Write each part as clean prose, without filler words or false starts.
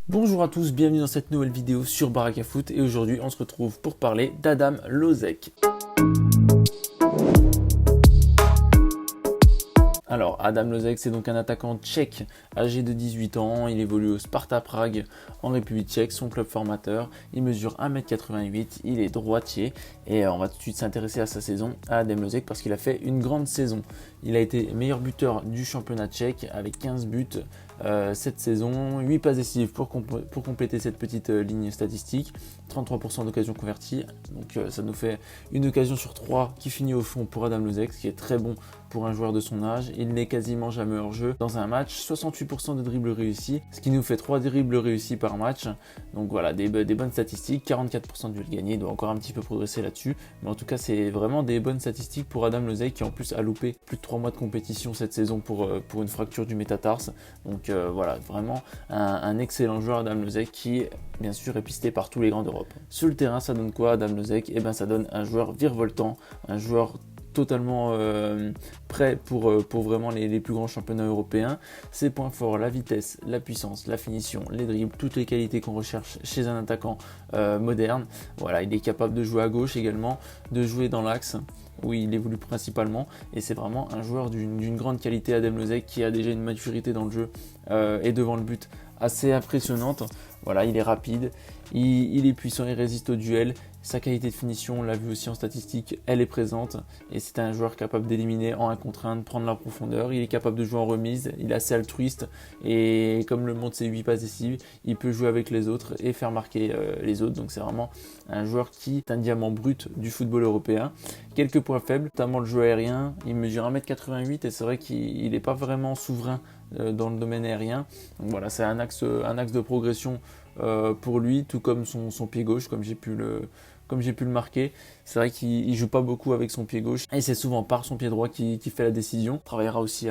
Bonjour à tous, bienvenue dans cette nouvelle vidéo sur Baraka Foot et aujourd'hui on se retrouve pour parler d'Adam Lozek. Alors Adam Lozek, c'est donc un attaquant tchèque âgé de 18 ans, il évolue au Sparta Prague en République tchèque, son club formateur, il mesure 1m88, il est droitier et on va tout de suite s'intéresser à sa saison à Adam Lozek parce qu'il a fait une grande saison. Il a été meilleur buteur du championnat tchèque avec 15 buts cette saison, 8 passes décisives pour compléter cette petite ligne statistique, 33% d'occasions converties, donc ça nous fait une occasion sur 3 qui finit au fond pour Adam Lozek, ce qui est très bon pour un joueur de son âge. Il n'est quasiment jamais hors jeu dans un match, 68% de dribbles réussis, ce qui nous fait 3 dribbles réussis par match, donc voilà, des bonnes statistiques, 44% de duels gagnés, il doit encore un petit peu progresser là-dessus, mais en tout cas c'est vraiment des bonnes statistiques pour Adam Lozek qui en plus a loupé plus de 3 mois de compétition cette saison pour une fracture du métatarse, donc voilà, vraiment un excellent joueur Adam Lozek qui bien sûr est pisté par tous les grands d'Europe. Sur le terrain ça donne quoi Adam Lozek? Eh bien ça donne un joueur virevoltant, un joueur totalement prêt pour vraiment les plus grands championnats européens. Ses points forts, la vitesse, la puissance, la finition, les dribbles, toutes les qualités qu'on recherche chez un attaquant moderne. Voilà, il est capable de jouer à gauche également, de jouer dans l'axe où il évolue principalement, et c'est vraiment un joueur d'une grande qualité, Adam Lozek, qui a déjà une maturité dans le jeu et devant le but assez impressionnante. Voilà, il est rapide, il est puissant, il résiste au duel. Sa qualité de finition, on l'a vu aussi en statistique, elle est présente et c'est un joueur capable d'éliminer en 1 contre 1, de prendre la profondeur. Il est capable de jouer en remise, il est assez altruiste et comme le montrent ses 8 passes décisives, il peut jouer avec les autres et faire marquer les autres. Donc c'est vraiment un joueur qui est un diamant brut du football européen. Quelques points faibles, notamment le jeu aérien. Il mesure 1m88 et c'est vrai qu'il n'est pas vraiment souverain dans le domaine aérien. Donc voilà, c'est un axe de progression pour lui, tout comme son pied gauche, comme j'ai pu le marquer. C'est vrai qu'il joue pas beaucoup avec son pied gauche et c'est souvent par son pied droit qui fait la décision. Il travaillera aussi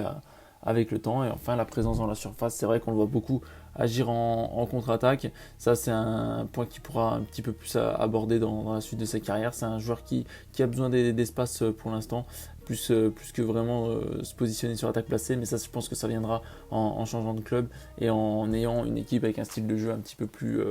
avec le temps. Et enfin, la présence dans la surface, c'est vrai qu'on le voit beaucoup agir en contre-attaque. Ça, c'est un point qu'il pourra un petit peu plus aborder dans la suite de sa carrière. C'est un joueur qui a besoin d'espace pour l'instant, plus que vraiment se positionner sur l'attaque placée, mais ça je pense que ça viendra en changeant de club et en ayant une équipe avec un style de jeu un petit peu plus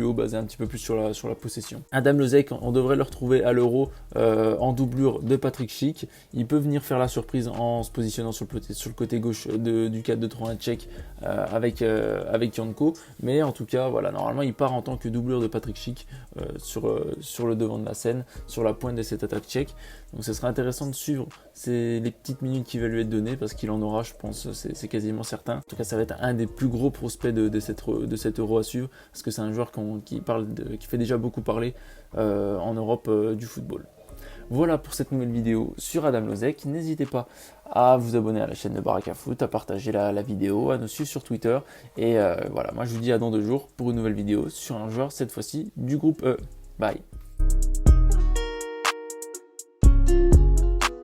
haut, basé un petit peu plus sur la possession. Adam Lozek, on devrait le retrouver à l'Euro en doublure de Patrick Schick. Il peut venir faire la surprise en se positionnant sur le côté gauche du 4-2-3-1 tchèque avec Janko, mais en tout cas voilà, normalement il part en tant que doublure de Patrick Schick sur le devant de la scène, sur la pointe de cette attaque tchèque. Donc ce sera intéressant de suivre les petites minutes qui va lui être données parce qu'il en aura, je pense, c'est quasiment certain. En tout cas, ça va être un des plus gros prospects de cet Euro à suivre parce que c'est un joueur qui fait déjà beaucoup parler en Europe du football. Voilà pour cette nouvelle vidéo sur Adam Lozek. N'hésitez pas à vous abonner à la chaîne de Baraka Foot, à partager la vidéo, à nous suivre sur Twitter. Et voilà, moi je vous dis à dans 2 jours pour une nouvelle vidéo sur un joueur, cette fois-ci du groupe E. Bye.